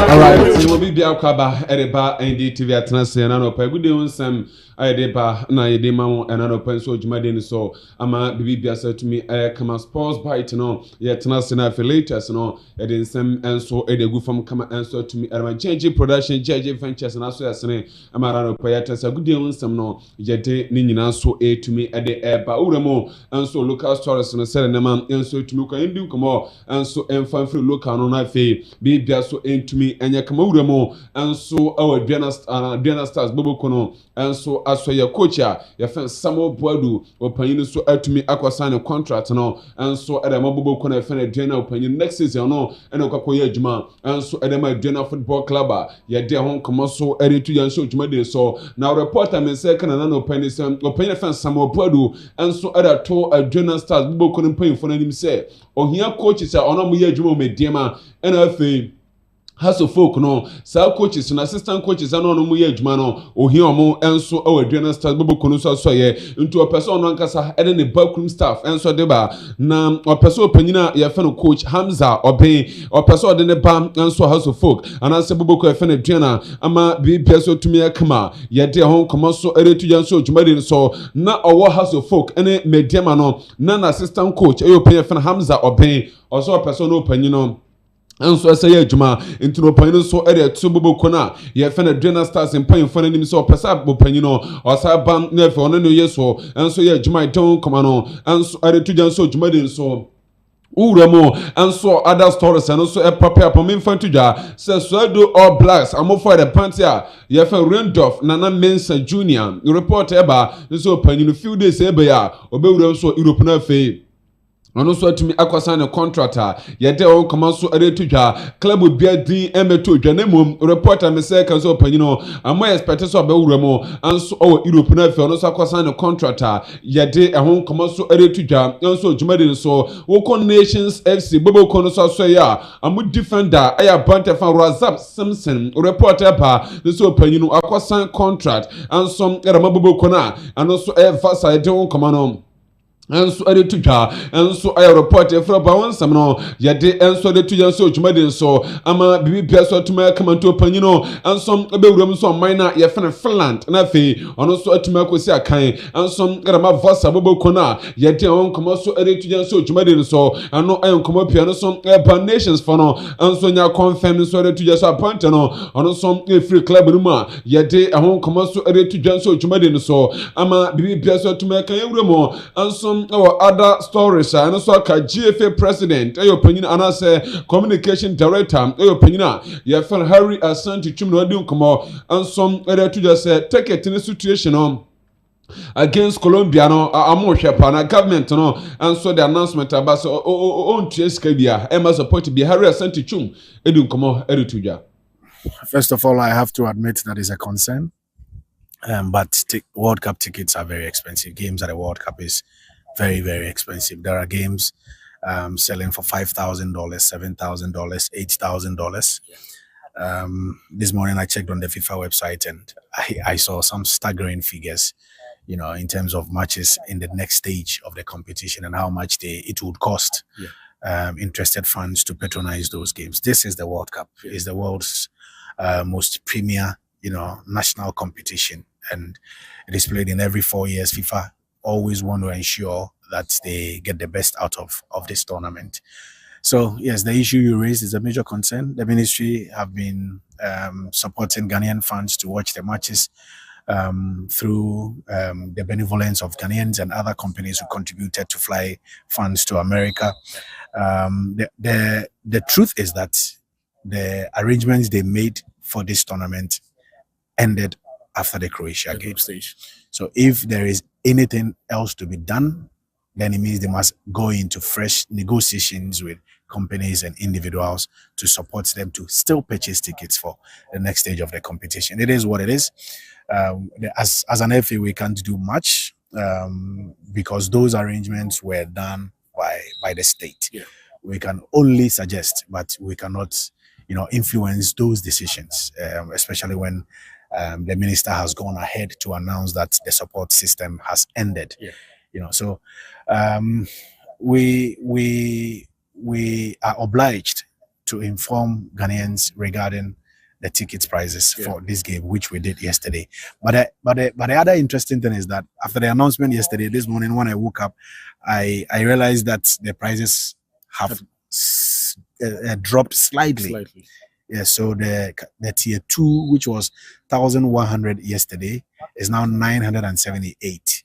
Alright, so we'll be Biakaba, Ediba, NDTV at Nassiano, Pagudu, Sam, Edeba, Naide Mamma, and another pencil, Jumadin. So, Ama, Bibia said to me, come on, sports bite, no, yet Nassina affiliates, no, Edin Sam, and so Edegu from come answer to me, and my JJ production, JJ Ventures, and also as name, Amarano Payatas, a good deal, some no, Jete, Nina, so A to me at the air, Bauramo, and so local stores, and a certain amount, and so to me, nkɔ indi nkɔmɔ nso ɛmfa mfiri local no na afei biribia so ɛntumi ɛnyɛ kama wura mu nso ɛwɔ Aduana Stars boboko no nso asɔ yɛ coach a yɛfɛ Samuel Boadu ɔpanyin so atumi akɔsa ne contract no nso ɛda ma boboko no ɛfɛ no Aduana ɔpanyin next season no ɛna ɔkɔkɔyɛ adwuma nso ɛda ma Aduana Football Club a yɛde ho nkɔmɔ so ɛretu yɛn nso dwumadie so na reporter me sɛ kana na ɔpanyin sɛ ɔpanyin ɛfɛ Samuel Boadu nso ɛda to Aduana Stars boboko no mpanyinfo no anim sɛ ɔhia coaches a ɔno mo yɛ adwuma wɔ mediama ɛna afei House of Folk no saa coaches na assistant coaches ano no mu yɛ adwuma no ohia ɔmo enso ɛwɔ Aduana Stars boboko no so asɔyɛ nti ɔpɛ sɛ ɔno ankasa ɛde ne backroom staff enso de ba na ɔpɛ sɛ ɔpanyin a yɛfɛ no coach Hamza Ɔbɛn ɔpɛ sɛ ɔde ne ba enso House of Folk anaasɛ boboko yɛfɛ no Aduana ama bibia so tumi akama yɛde ho nkɔmɔ so ɛretu yɛn so dwumadi no so na ɔwɔ House of Folk ɛne mediama no na assistant coach ɛyɛ ɔpanyin yɛfɛ no Hamza Ɔbɛn ɔsɔ ɔpɛ sɛ ɔno ɔpanyin no nso ɛsɛ yɛ adwuma nti no ɔpanyin nso ɛde ɛto boboko no a yɛfɛ no Aduana Stars mpanyinfo no anim sɛ ɔpɛ sɛ ɔpanyin no ɔsa ba na afei ɔno ne yɛ so nso yɛ adwuma ɛdɔn kɔma no nso ɛde to gya nso dwumadi nso wura mu nso other stories ɛno nso ɛpapa apɔmemfa to dwa sɛ Suado All Blacks amofo ɛde panty a yɛfɛ Randolph Nana Mensah Junior report ɛba nso ɔpanyin no few days ɛbɛyɛ a ɔbɛwura nso Europe na afei ɔno nso atumi akɔsa ne contract a yɛde wɔn kɔma nso ɛretu dwa club bia din ɛmɛto dwa na mmom reporter me sɛ kan so ɔpanyin no ama expect sɛ ɔbɛwura mu nso ɔwɔ Europe na afei ɔno nso akɔsa ne contract a yɛde ɛho kɔma nso ɛretu dwa nso dwumadi nso wokɔ Nations FC boboko no so asɔyɛ a amu defender ɛyɛ Bantefa Razab Simpson reporter pa nso ɔpanyin no akɔsa contract nso ɛrama boboko na ano nso ɛfa sa yɛde wɔn kɔma no enso ade tudwa enso ayo report efra ba wonsam no yede enso de tudwa so dwumade nso ama bibia so atuma kamanto panyino enso ebewuram so man na yefene Finland na fe ono so atuma kosi akan enso grama vosa boboko na yede on komo so ade tudwa so dwumade nso ano ayo komo pia no so Ban Nations for no enso nya confirm so ade tudwa so appoint no ono so free club no ma yede ehon komo so ade tudwa so dwumade nso ama bibia so atuma kan ewuram enso other stories and so ka GFA president ayo panyin anase communication director ayo panyina ye fan Harry Asante Twum no adi nkomo ansom ere to just say ticket in situation on against Colombia no amohwe pa na government no and so the announcement about so on TSK bia e ma support bi Harry Asante Twum edi nkomo ere to dwa. First of all, I have to admit that is a concern, but World Cup tickets are very expensive. Games at the World Cup is very, very expensive. There are games selling for $5,000, $7,000, $8,000. This morning I checked on the FIFA website and I saw some staggering figures, you know, in terms of matches in the next stage of the competition and how much it would cost interested fans to patronize those games. This is the World Cup. It's the world's most premier, you know, national competition, and it is played in every 4 years. FIFA always want to ensure that they get the best out of this tournament. So yes, the issue you raised is a major concern. The ministry have been supporting Ghanaian fans to watch the matches through the benevolence of Ghanaians and other companies who contributed to fly fans to America. The truth is that the arrangements they made for this tournament ended after the Croatia game stage. So if there is anything else to be done, then it means they must go into fresh negotiations with companies and individuals to support them to still purchase tickets for the next stage of the competition. It is what it is. As an FA, we can't do much because those arrangements were done by the state. Yeah. We can only suggest, but we cannot, you know, influence those decisions, especially when the minister has gone ahead to announce that the support system has ended. Yeah. You know, so we are obliged to inform Ghanaians regarding the ticket prices for this game, which we did yesterday. But the other interesting thing is that after the announcement yesterday, this morning when I woke up, I realized that the prices have dropped slightly. Yeah, so the tier 2, which was 1,100 yesterday, is now 978.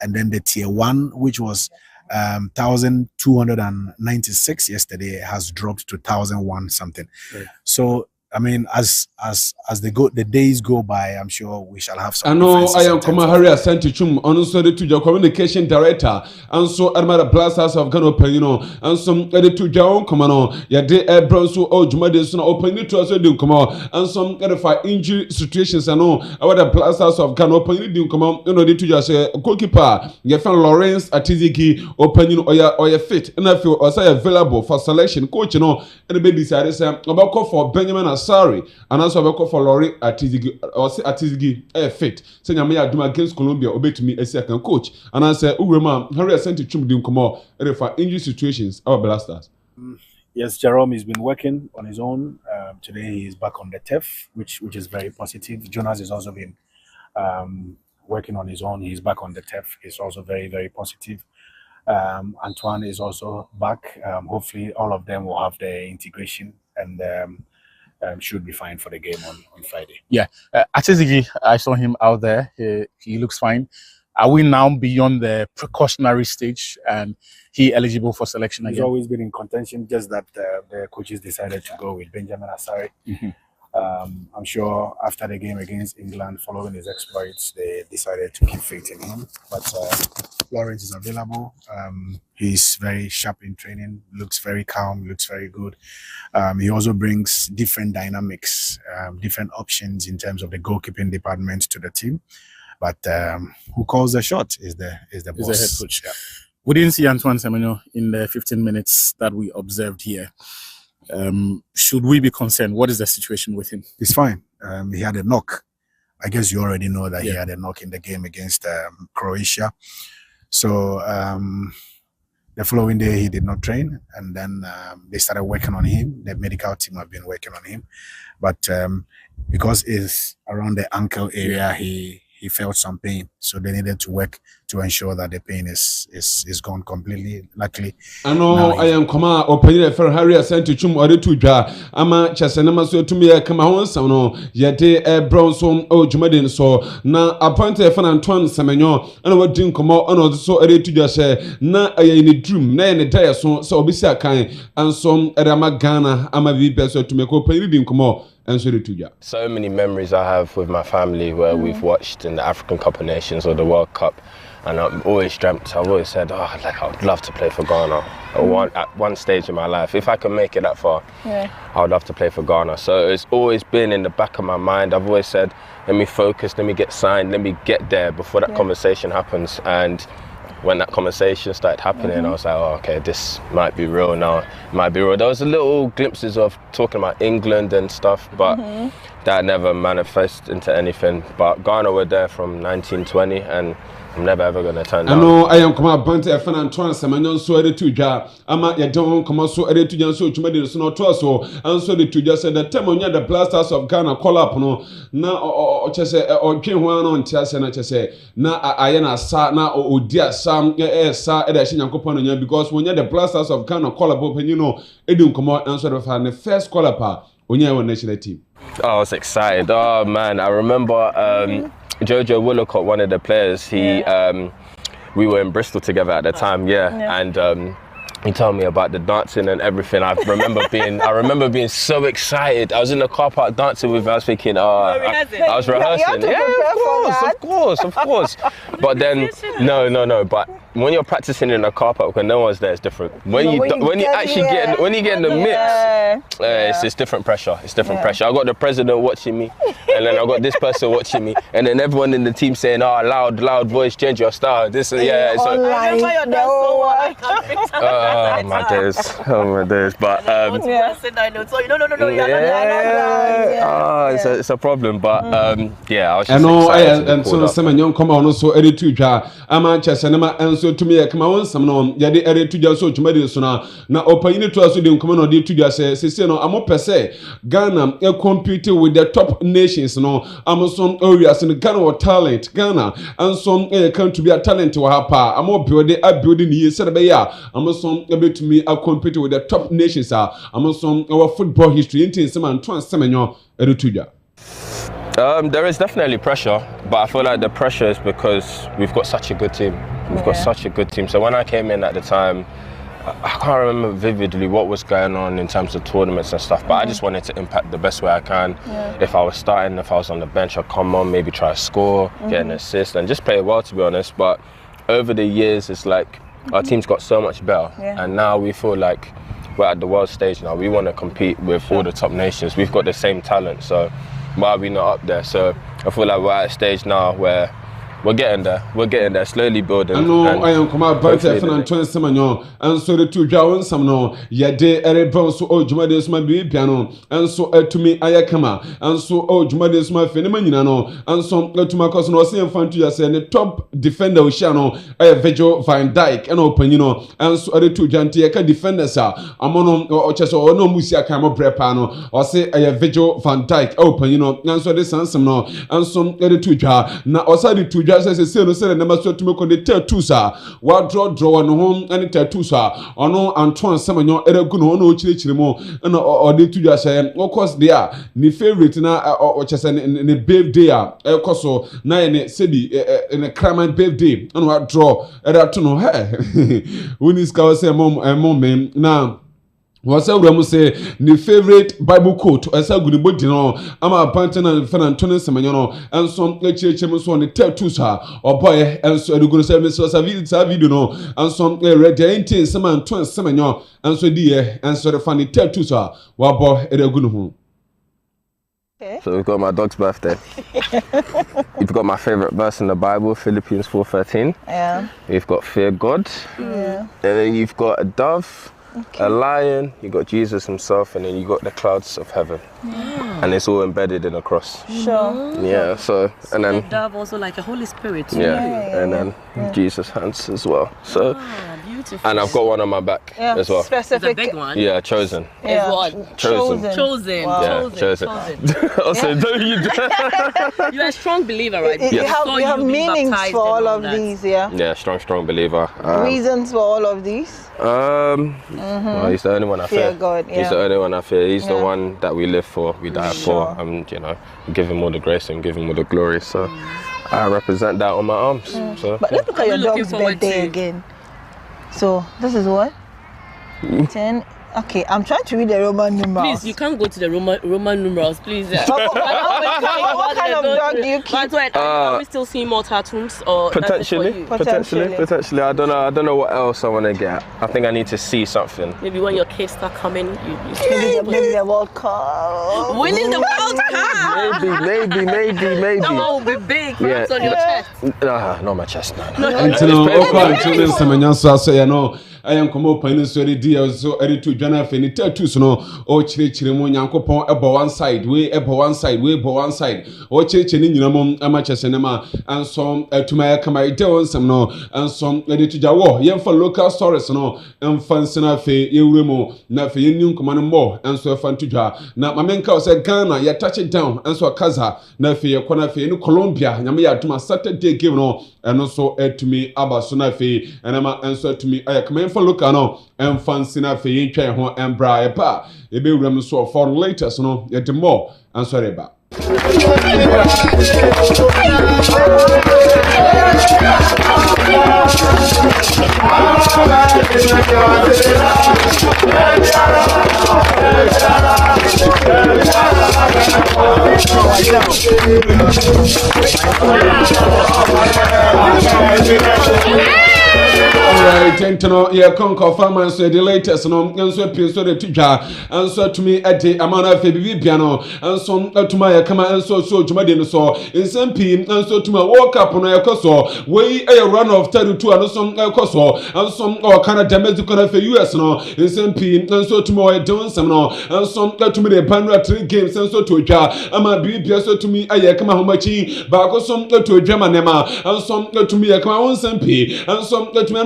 And then the tier 1, which was 1,296 yesterday has dropped to 1,001 something. Yeah. So I mean, as the days go by, I'm sure we shall have some. I know I am Koma Harry Asante Chum, also the to communication director, and so Armada Blasters of Ghana Penino, and some edit to John Comano, Yade Bronso or Jumadison open it to us come out, and some edify injury situations. I know our the Blasters of Ghana open it come out, you know, to just a goalkeeper, Gefan Lawrence Atiziki, open or your fit, and I feel also available for selection. Coach, you know, and the baby decided about call for Benjamin Asari, and also about call for Laurie Atiziki or say Atiziki fit. Say Nyame aduma against Colombia obetumi a second coach. And I say Urema Harry Asante Chum dim come out for injury situations our Blasters. Yes, Jerome has been working on his own. Today he is back on the turf, which is very positive. Jonas has also been working on his own. He's back on the turf. It's also very, very positive. Antoine is also back. Hopefully all of them will have the integration and should be fine for the game on Friday. Yeah, Atizigi, I saw him out there. He looks fine. Are we now beyond the precautionary stage and he eligible for selection again? He's always been in contention, just that the coaches decided to go with Benjamin Asari. I'm sure after the game against England, following his exploits, they decided to keep faith in him. But Lawrence is available. He's very sharp in training, looks very calm, looks very good. He also brings different dynamics, different options in terms of the goalkeeping department to the team. But who calls the shot is the boss. The head coach. Yeah. We didn't see Antoine Semenyo in the 15 minutes that we observed here. Should we be concerned? What is the situation with him? He's fine. He had a knock. I guess you already know that he had a knock in the game against Croatia. So the following day he did not train, and then they started working on him. The medical team have been working on him, but because it's around the ankle area, he felt some pain, so they needed to work to ensure that the pain is gone completely. Luckily, I know I am Koma opening for Harry Asante Chum or to Dra. Ama Chasanama so to me a Kamahon Sano, Yate Bronson or Jumadin so now appointed for Antoine Semenyo, and what didn't come out on so ready to just say, na a dream, na in a tire so Bisa kind, and some Rama Ghana, Ama Vipeso to make open reading come out. So many memories I have with my family where we've watched in the African Cup of Nations or the World Cup, and I've always said, I would love to play for Ghana at one stage in my life. If I can make it that far, I would love to play for Ghana. So it's always been in the back of my mind. I've always said, let me focus, let me get signed, let me get there before that conversation happens. And when that conversation started happening, I was like, oh, okay, this might be real now. It might be real. There was a little glimpses of talking about England and stuff, but that never manifested into anything. But Ghana were there from 1920, and I'm never ever going to turn down. I know I am come out Bunty F and Antoine Semenyo so ready to Dra. Ama ya don't come out so ready to Jan so Chumadi so not to so and so to just said the time on the Blasters of Ghana call up no na or chese or Jane one on Tiasa na chese na ayana sa na o dia sam sa eda Shinyankopon because when you the Blasters of Ghana call up open, you know, Edun come out and sort of the first call up when you have a national team. I was excited. Oh man, I remember Jojo Willacott, one of the players, we were in Bristol together at the time, and he told me about the dancing and everything. I remember being so excited. I was in the car park dancing with him. I was thinking, I was rehearsing. Of course. But then, no. But when you're practicing in a car park when no one's there, it's different. When you get in the mix, it's different pressure. It's different pressure. I got the president watching me, and then I got this person watching me, and then everyone in the team saying, "Oh, loud voice, change your style." This, yeah. So, oh my days. But it's a problem. But I was just excited. And so Semenyo come on so ready to Dra. Ama Chasanama and so to me come on some no yade ready to just so Chumadi so na open it to us dey come on dey to just say no amo pese Ghana competing with the top nations no amo some areas in Ghana or talent Ghana and some come to be a talent wa hapa amo building here said be ya amo some to me compete with the top nations amo some our football history into some Antoine Semenyo ready to Dra. There is definitely pressure, but I feel like the pressure is because we've got such a good team. We've got such a good team. So when I came in at the time, I can't remember vividly what was going on in terms of tournaments and stuff, but I just wanted to impact the best way I can. If I was starting, if I was on the bench, I'd come on, maybe try to score, get an assist, and just play well, to be honest. But over the years, it's like our team's got so much better, and now we feel like we're at the world stage now. We want to compete with all the top nations. We've got the same talent, so why are we not up there? So I feel like we're at a stage now where we're getting there, slowly building. I know I am come out better for Antoine Semanyo, and so the two Jawan Samno, Yade, Erebon, so oh, Jumades, my baby piano, and so to me, Ayakama, and so oh, Jumades, my phenomenon, and so to my cousin, was saying fun to you, and the top defender, Shano, Virgil Van Dyke, and open, and so the two Jantiaka defenders are, Amon or Chess or no Musia Camo Prepano, or say a Virgil Van Dyke, open, and so the Sansamno, and so the two Jar, now also the two. Just as I say, no, say, never saw to make on the tattoo, sir. What draw on home and the tattoo, sir. Or no, Antoine Samanyo, Era Guno, no Chilichimo, and or the two just say, of course, they are. Ni favorite now, or just in a babe day, El Coso, nine Sebi, in a cramming babe day, and what draw, Era to know her. When is Cow say, Mom, now. What's up, say, the favorite Bible quote, as a good body, I'm a panther and fan Antonio Semano, and some HHMS on the tattoo, sir, or boy, and so the good service was a video, and some red ain't some Antoine Semano, and so dear, and so the funny tattoo, sir, what boy, at a good home. So we've got my dog's birthday. You've got my favorite verse in the Bible, Philippians 4:13. Yeah. You've got fear God. Yeah. And then you've got a dove. Okay. A lion, you got Jesus himself, and then you got the clouds of heaven, and it's all embedded in a cross. Sure. Yeah. So and then the dove also like a Holy Spirit. And then Jesus' hands as well. So beautiful. And I've got one on my back as well. Specific. The big one. Yeah, chosen. Yeah. What? Chosen. Wow. Yeah, chosen. Also, don't you? You're a strong believer, right? You have meanings for all of these, yeah. Yeah, strong believer. Reasons for all of these. Well, he's the only one I fear. God, yeah. He's the only one I fear. He's the one that we live for, we die for, and give him all the grace and give him all the glory. So I represent that on my arms. So, but let's look at your dog's birthday again. So this is what? 10. Okay, I'm trying to read the Roman numerals. Please, you can't go to the Roman numerals, please. What kind of dog do you keep? Are we still seeing more tattoos? Or potentially. I don't know what else I want to get. I think I need to see something. Maybe when your kids start coming, maybe the World Cup. Winning the World Cup. Maybe. That one will be big. Perhaps on your chest. Not my chest. No. I am come up and so the deal so edit to Jana Fenny tattoos no or Chirichirimu Yankopon about one side, way about one side, or Chirichin Yamum amateur cinema and some to my Kamai Deon some no and some edit to Jawo, young for local stories no and Fansina Fe Yurimo, Nafi New Command more and so fun to Ja. Now my main cow said Ghana, you touch it down and so Kaza, Nafi Konafi in Colombia, Yamia to my Saturday give no and also to me Abba Sunafi and Ama answer to me I come for look and fancy na fe twa ho and bra pa e be wram so for later no yet more and sorry ba Alright, Antono, yeah, conquer farmers, the latest, no, and so appears to the teacher, and so to me at the Amana Fabi piano, and so to my come and so to my dinner, so in some pin, and so to my walk up on a coso, way a run of 32 and some coso, and some or kind of domestic for US, no, in some pin, and so to my doing some no, and some to me the Pandora 3 games, and so to a jar, and my baby, so to me, I come how much, but some to a German, and some to me, I come on some pin, and some to me.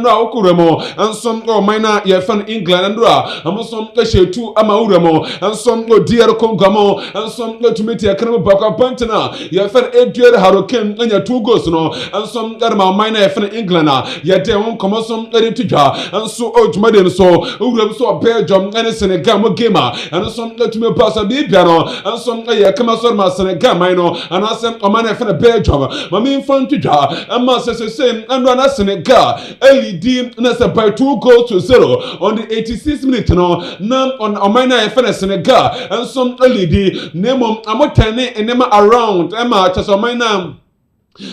no ansom minor ye fan England ndura amosom shetu ama uramo ansom DR Congo mo ansom tumeti akram bakwa pantena ye fan Edward Haroken anya 2 goals no ansom garma minor ye fan England ye de won komosom editwa anso ojumade so uram so Belgium and Senegal mo game ansom tume pass bibia no ansom ye kama so ma Senegal mino and asem omane fan Belgium mami infantwa ama sesese ando na Senegal LED na se by 2 goals to 0 on the 86th minute no na on omina fan Senegal and some LED name amotane enema around ema chasomina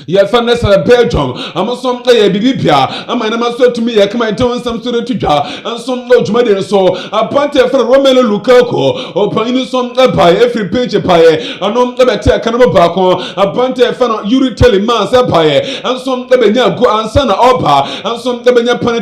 ya fanes Belgium amosom ya bibibia ama na maso tumi ya kama ito nsam so retwa ansom no jumade so apante fra Romelu Lukaku opanini som by every page paye anom ebete kanamo baako apante fra Yuri Telemans paye ansom ebenya go ansa na opa ansom ebenya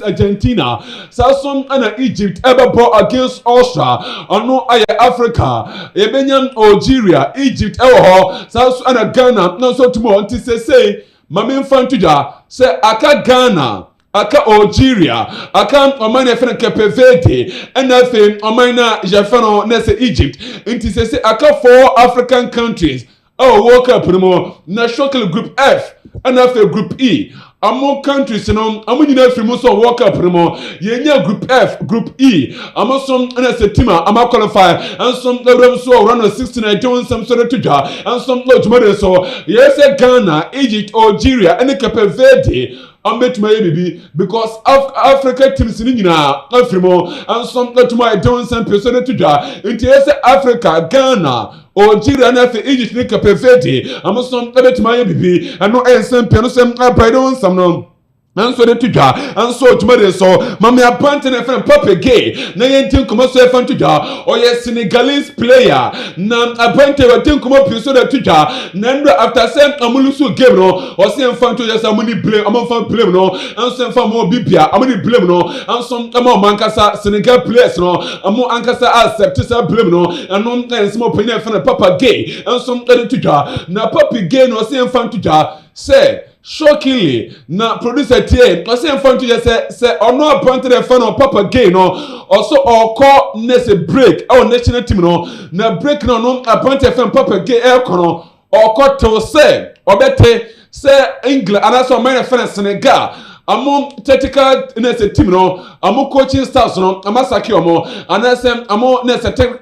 Argentina, Sassum and Egypt ever bought against Austria, or no Africa, Ebenian Algeria, Egypt, Sassum and Ghana, no so tomorrow, until say, Mamin Fantuja, say Aka Ghana. Aka Algeria, aka Omani Efena Cape Verde, and nothing Omana Jafano Nese Egypt. Inti say aka 4 African countries. Oh, World Cup no National Group F, and after Group E. Among countries, you know, I'm in every most of World Cup no Yenya Group F, Group E. I'm some Nese Tima, I'm a qualifier, and some so run 69 doing some sort of tuja, and some tomorrow so yes, Ghana, Egypt, Algeria, and the Cape Verde. I'm bet my baby because Africa teams in Afrimo and some to my don't some person to die into Africa, Ghana, Algeria, and Egypt, Nika Perfetti. I'm some bet my baby and no some person I don't some no. And so the tuja, and so tomorrow so, Mammy appointed a friend Papa Gay, Nayan come up so fun tuja, or yes, Senegalese player, Nam appointed a thing come up you so the tuja, Nanda after Sam Amulusu game no, or same fun to just a money blame, I'm on fun blame no, and some fun more Bipia, I'm only blame no, and some more Mancasa, Senegal players no, and more Ancasa accept blame no, and non and small penny from Papa Gay, and some other tuja, na Papa Gay no same fun tuja, say. Shockingly, na producer tie, I say in front to just say or no appointed a fan of Papa Gay no, also or call next break our national team no, na break no appointed fan Papa Gay air kono or call to say or better say England and also my friend Senegal. Among technical team no, among coaching staff no, amasaki omo, and among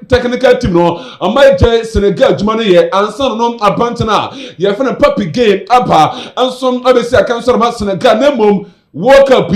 technical team no, amai jay Senegal jumani ye, and some no abantana, ye friend Papi Game apa, and some obviously I can sort of Senegal nemum World Cup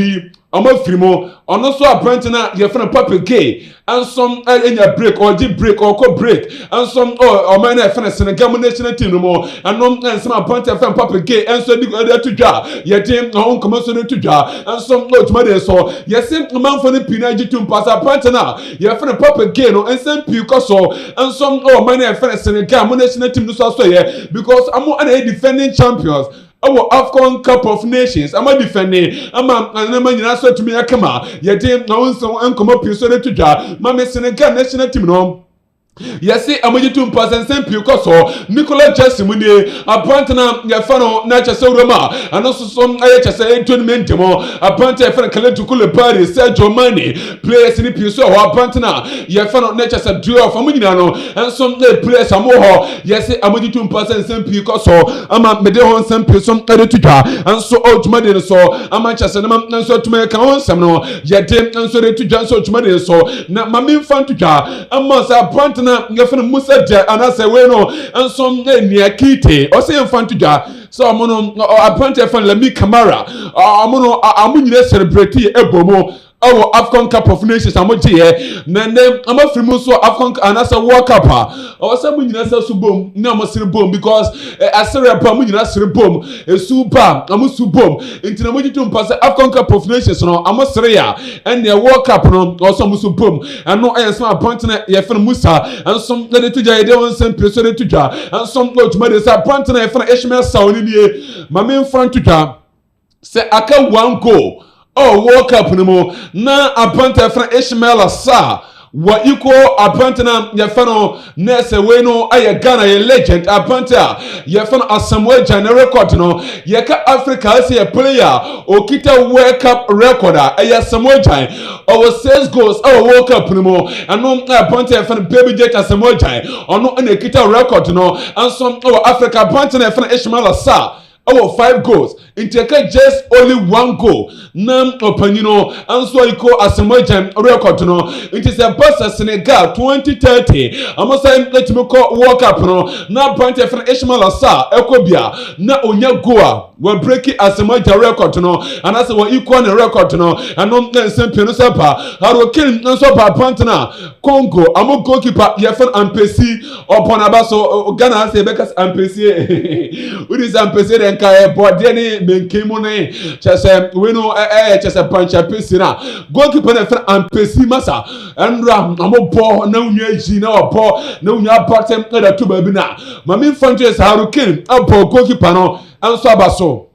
Amo Frimo, and also a brandina, your friend Papa Gay, and some in a break or deep break or co break, and some or my friend Senegal national team no more, and some appointed friend Papa Gay, and so the other to jar, your team, own commercial to jar, and some lot money so, yes, a man for the Pinaji to pass a partner, your friend Papa Gay, no, and some Picasso, and some my friend Senegal national team to say, because I'm one defending champions. Our AFCON Cup of Nations, I'm a defending. I'm a man you to me. I come out. Your team now so come up you so to jar. Mamma Senegal national team no. Yes, I'm going to pass and send Picasso, Nicola Jessimuni, a partner, Yafano, Nacha Soroma, and also some IHS tournament, a partner for Kaletukula Party, Sergio Mani, players in the Piso, or partner, Yafano, Nature, a duo for Minano, and some players are more. Yes, I'm going to pass and send Picasso, I'm a Medon San Pison Edituja, and so old Madin so, a Manchester, and so to make our some no, yet and so to Janso Madin so, not my main fan to jar, a monster partner. Ngafana Musa ja anase weno and some near Kite or say Fantuja. So I'm on a punch fan Lami Camara. I'm on celebrate Ebomo. Our AFCON Cup of Nations, I'm not here. Nande, I'm a famous AFCON and as a World Cup. Or some in us boom, no more boom because I say a palm in us boom, a super, I'm a boom. Into the way to pass the AFCON Cup of Nations, no, I'm a Seria, and the World Cup, no, or some boom. And no, I am some partner, Yafan Musa, and some lady to Jay, they want some person to Jar, and some Lodge Mothers are partner for Ishmael Sound in here. My main friend to Jar say, I can one go. Oh, World Cup no more. Na appointed from Ishmael Asa. What you call appointed Yafano Nese Weno Aya Ghana a legend appointed Yafano a Samuel Jana record no Yaka Africa as a player Okita World Cup recorder Aya Samuel Jai our 6 goals our World Cup no more and no appointed from Baby Jet as Samuel Jai or no any Kita record no and some our Africa appointed from Ishmael Asa. Our 5 goals. In take just only 1 goal. Nam Opanino, and so I call as a merchant record. No, it is a bus of Senegal 2030. I must say, let me call World Cup. No, now point from Ishmael Asa, Ekobia, na Onya Goa, will break it as a merchant record. No, and as a equal record. No, and no Saint Sapa, I will kill Nasopa Pantana, Congo, I'm a goalkeeper, Yafan and Pesi, or Ponabaso, Ghana, Sebekas and Pesi. What is Ampesi? But then Menkimone, Chessa, we know Chessa Pancha Pesina, goalkeeper and Pesi Massa, and Ram, I'm a poor, no Yaji, no poor, no Yapatem, other two babina. My main frontiers Hurricane, a poor goalkeeper, and Sabaso.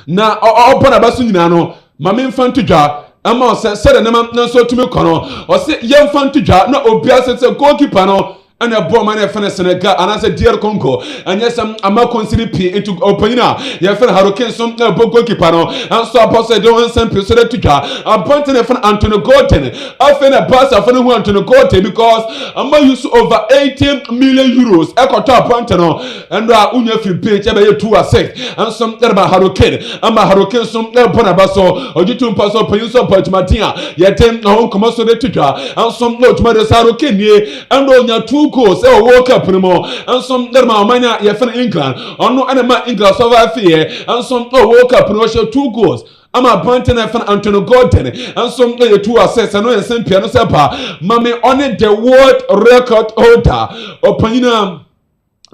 Now, all Ponabasunano, mame mfanto dwa ama se de na nso tumi kono o se ye mfanto dwa na obia se goalkeeper no and a bomb and a fan Senegal and as a dear Congo and yes ama consider p into opanyina ye fan Hurricane some goalkeeper no and so apostle don send person to twa appointing a fan Antonio Gordon after a pass of who Antonio Gordon because ama use over 18 million euros e ko to appointing no and unya free page e be 2 assist and some about Hurricane ama Hurricane some bona baso ojitu pass opanyina so Portmatia ye tem na hon komo so de twa and some no tuma de Hurricane nie and onya 2 goals World Cup anymore and some derma mania ye fan England or no anima England survive here and some World Cup no show 2 goals I'm a banting and fan Antonio Gordon and some 2 assists and no same piano sepa mame on the world record holder opanyina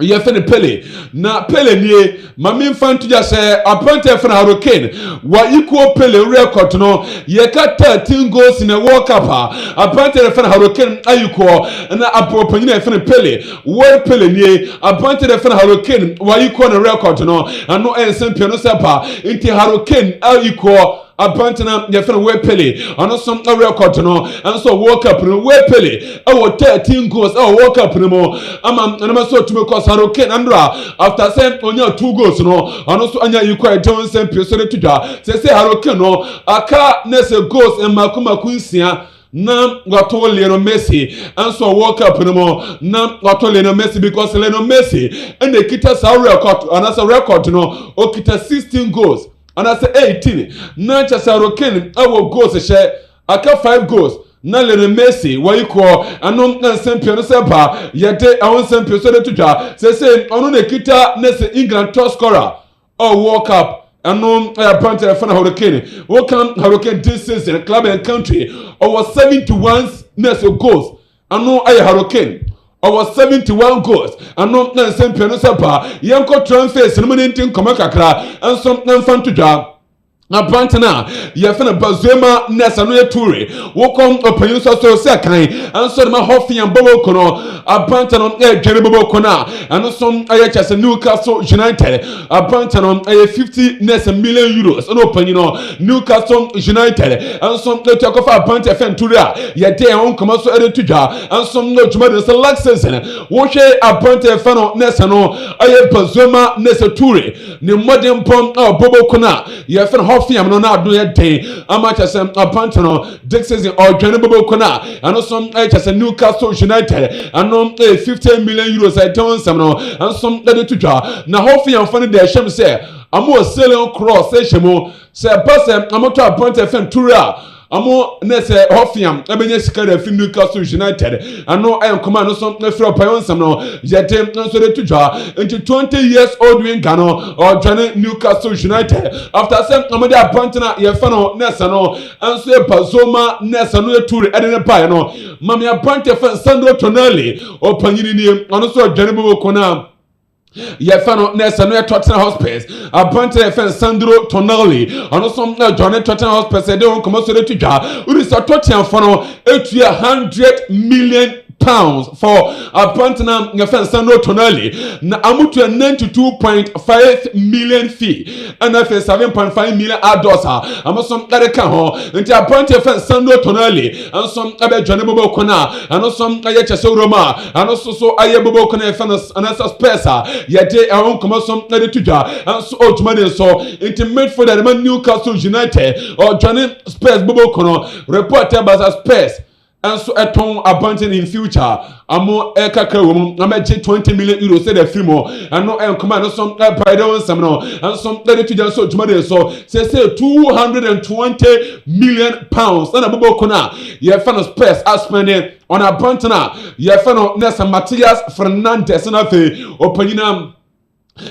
ye fene Pele na Pele nie mame mfanto ja se appointed for Hurricane wa equal Pele record no ye ka 13 goals in a World Cup appointed for Hurricane ayiko na apopanyina fene Pele world Pele nie appointed for Hurricane wa equal na record no ano ensem piano sepa inti Hurricane ayiko Abantina ye fene we Pele ano some record no and so World Cup no we Pele e 13 goals World Cup no mo ama na so to because Hurricane andra after saying onya 2 goals no ano so anya equal Johnson Piosore tudwa say Hurricane no aka nese goals en makumaku nsia na wato Lionel Messi and so World Cup no mo na wato Lionel Messi because Lionel Messi and the kita sa record and as a record no o kita 16 goals and I say 18 na chasa Hurricane awo goals share aka 5 goals na Lionel Messi wa iko anom na champion sepa yede awon champion so de tudwa say ono na kita na say England top scorer World Cup anom appointed for Hurricane wo come Hurricane this season club and country over 71 goals ano ay Hurricane over 71 goals and no na champion sepa yanko transfer no mentin koma kakra and some na mfanto dwa na Pantana ye fena Bazema Nessa no Toure wo kom opanyin so se kan and so ma hofian bobo kono Pantana dwene bobo kona and some aye chase Newcastle United Pantana aye 50 million euros no opanyin no Newcastle United and some let you for Pantana fen Toure ye dey on come so ere tudwa and some no juma de select season wo hwe Pantana fena Nessa no aye Bazema Nessa Toure ni modern pom bobo kona ye fena Fiam no na do ye day amacha sem Pantano Dixon or Johnny Bobo Kona and some HS Newcastle United and 15 million euros I don't some no and some let to draw na Fiam funny the shem say amo selling cross say shemo say pass amo to appoint fen Tura amo nese Hofiam ebenye sikare fi Newcastle United ano I am command no some free payon some no yete so de tudwa into 20 years old winger no or join Newcastle United after some amo de appointment ye fa no nese no anso e Bazoma nese no Toure edene pa no mami appointment fa Sandro Tonali o panyini ni ano so join bobo kona ye fano nessa no Tottenham Hotspur appointed fen Sandro Tonali ano some John Tottenham Hotspur say dey on come so de tudwa uri so Tottenham fano etua 100 million pounds for appointment your friend Sandro Tonali na amutu 92.5 million fee and if 7.5 million adosa amosom kare kan ho nti appoint your friend Sandro Tonali and some abe Johnny Bobo Kona and some aye chese Roma and so aye Bobo Kona fan anasa spesa ye dey awon come some na de tudwa and so otuma so nti midfield the man Newcastle United or Johnny Spurs Bobo Kona reported by Spurs and so eton abandon in future amo ekaka wo amaje 20 million euros say the film and no come and some pride on some no and some let to just so jumade so say 220 million pounds and Bobo Kona ye fan Spurs are spending on abandon ye fan Nessa Matias Fernandes na fe opanyina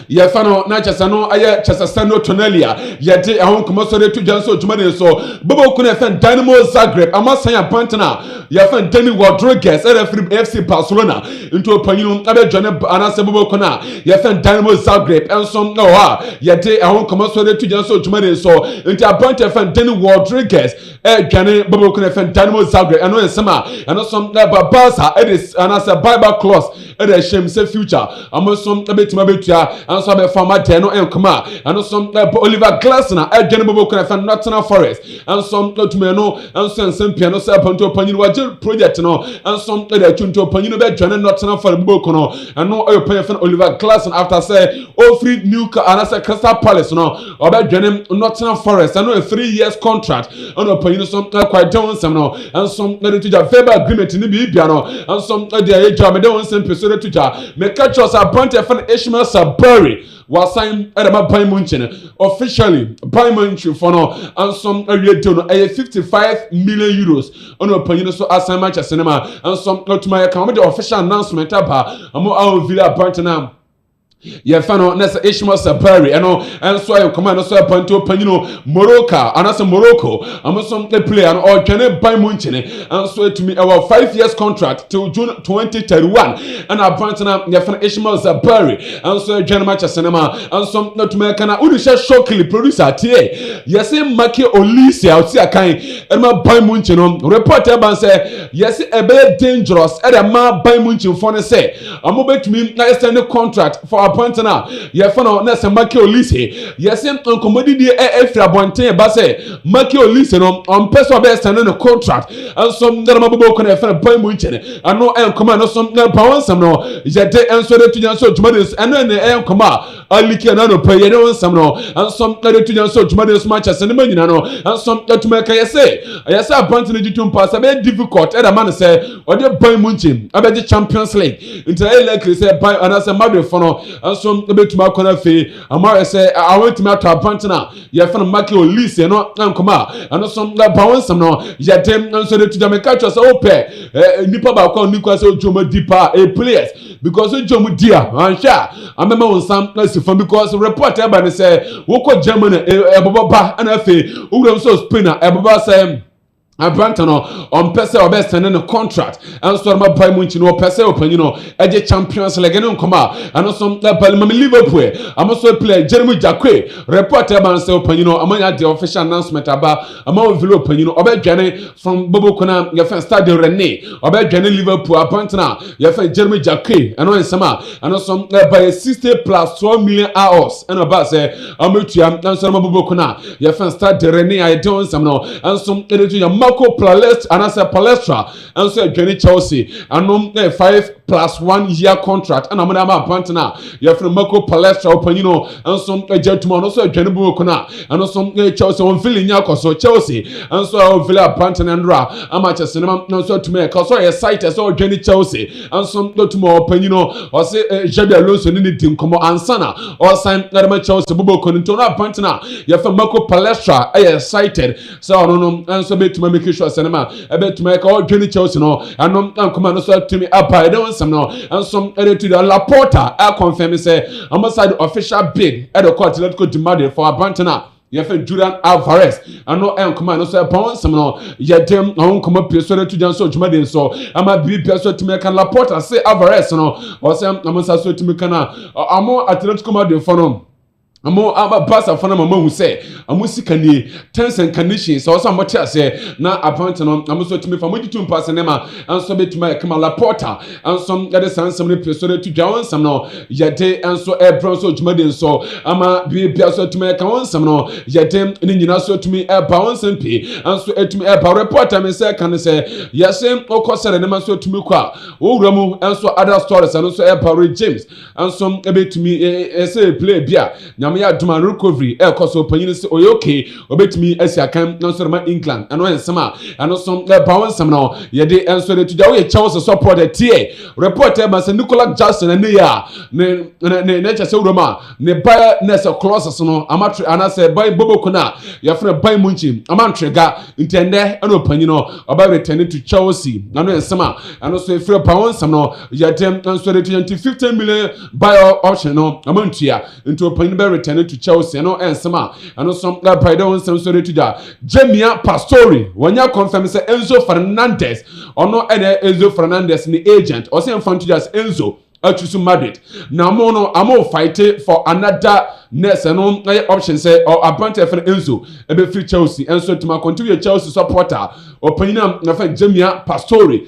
ye fano na chasa no aye chasa Sandro Tonalia ye de ahon komo so de tudwan so jumade so Bobo Kona fan Dynamo Zagreb amasan ya Pantana ye fan Danny Rodriguez FC Barcelona into opanyino abe John anase Bobo Kona ye fan Dynamo Zagreb and some no ha ye de ahon komo so de tudwan so jumade so into appointed fan Danny Rodriguez Johnny Bobo Kona fan Dynamo Zagreb and no ensema and some Barca it is anase Bible clause it is shame say future amosom abetima betua and so be former Deno and Kama and some Oliver Glasner General Bobo from Nottingham Forest and some Tumeno and some piano Serpento Panua project no and some Chunto Panino John Nottingham for Bokono and no oil from Oliver Glasner after say free new and as a Crystal Palace no or by John Nottingham Forest and a 3 years contract and a Panino some quite Johnson no and some to favor agreement in the piano and some the age of Medon pursued to ja me catch us appointed from Ishmael Sabari was signed at my Pai Munchin officially Pai Munchin for no and some area to 55 million euros on a Panino so as a match cinema and some to my account the official announcement about a more Villa Partner. Fano Nessa Ishmael Sabari and so I command so Panto Panino Morocco and as a Morocco I'm some play and or can buy Munchine and so to me our 5 years contract till June 2031 and our partner Yafana Ishmael Sabari and so General Match Cinema and some not to make an Unisha Shockley producer TA yes Maki Olise out here kind and my buy Munchino report about say yes a bit dangerous at a ma buy Munchin for say I'm about to me nice the contract for appointed now. Yefano Nessa Maki Olise. Yes, commodity extra bonte base Maki Olise on person best and a contract and some Namabo can have a point munchen and no air command some power some no Jete and so to so Jumadis and then the air command Aliki and no pay no some no and some other to so Jumadis matches and the Manino and some to make I say yes appointed to pass a very difficult and a man say or the point munchen about the Champions League into a likely say by another mother for and some bit to my corner fee. Amara say, I went to my partner. You have found Maki Olise, no, and come out. And some that power some no, yet them and so to Jamaica just open. Nipa Bako, Nicolas Jomo Deepa, a players because Jomo Dia, and sha. I remember on some place from because the report everybody say, Woko Germany, a Baba, and a fee, who so spinner, a Baba say. Abrantano on Pese or best and then a contract and so my Pai Munchino Pese open a Champions League and come out and also Palma Liverpool. I'm also play Jeremy Jacque report about say open among the official announcement about among Villa open about Jenny from Bobo Kona your first Stade Rene about Jenny Liverpool appointment your first Jeremy Jacque and on summer and also by 60 plus 12 million hours and about say Amutia and some Bobo Kona your first Stade Rene I don't some no and some Marco Palestra and as a Palestra and so Jenny Chelsea and 5+1 year contract and I'm gonna partner you have Marco Palestra open and some gentleman also Jenny Bukuna and some Chelsea on feeling so Chelsea and so Villa partner and I'm at a cinema and so to make also a site as all Jenny Chelsea and some tomorrow open or say Jabi Alonso in the team come and Sana or sign Chelsea Bubo Conintona partner you have Marco Palestra cited so I don't know and so bit to make sure cinema a bit to make all Jenny Chelsea no and no command so to me up I don't some no and some edit to the Laporta I confirm say I'm outside the official bid at the court let's go to Madrid for a partner you have Julian Alvarez and no command so upon some no yet them on come up so to John so Madrid so I'm a big person to make a Laporta say Alvarez no or say I'm so to make I'm more Atletico Madrid for no Amo aba basa fana mama hu say amusika ni terms and conditions also amotia say na appoint no amuso tumi fa modi tum pass nema anso betuma Kamala Porter anso yade sansam ne pesore to dwan sam no yade anso ebron so jumade so ama bia so tumi ka wonsam no yade ni nyina so tumi eba wonsam pi anso etumi eba reporter me say kan say yasem okosere nema so tumi kwa owuramu anso other stories anso eba James anso ebetumi say play bia ya duma recovery koso panyin se oyoke obetimi asiakan no so ma England and when sama and so bawon sam no ye de enso de tuja we Chelsea support the tie report e say Nicolas Jackson ne ya ne chese uroma ne ba ness clauses no amatre anase boy Bobo Kona ya fra boy Munchi amantrega intende and panyin no oba return to Chelsea and when sama and so fra bawon sam no ye dem enso de 15 million buy option no amantua into panyin be return to Chelsea no ensema and some by don some story to da Jamia Pastori wanya confirm say Enzo Fernandez or no Enzo Fernandez ni agent or say enfant just Enzo to Madrid now mono amo fight for another nurse and option say or appointed for Enzo ebe free Chelsea and so to my continue Chelsea supporter or Panina na Jamia Pastori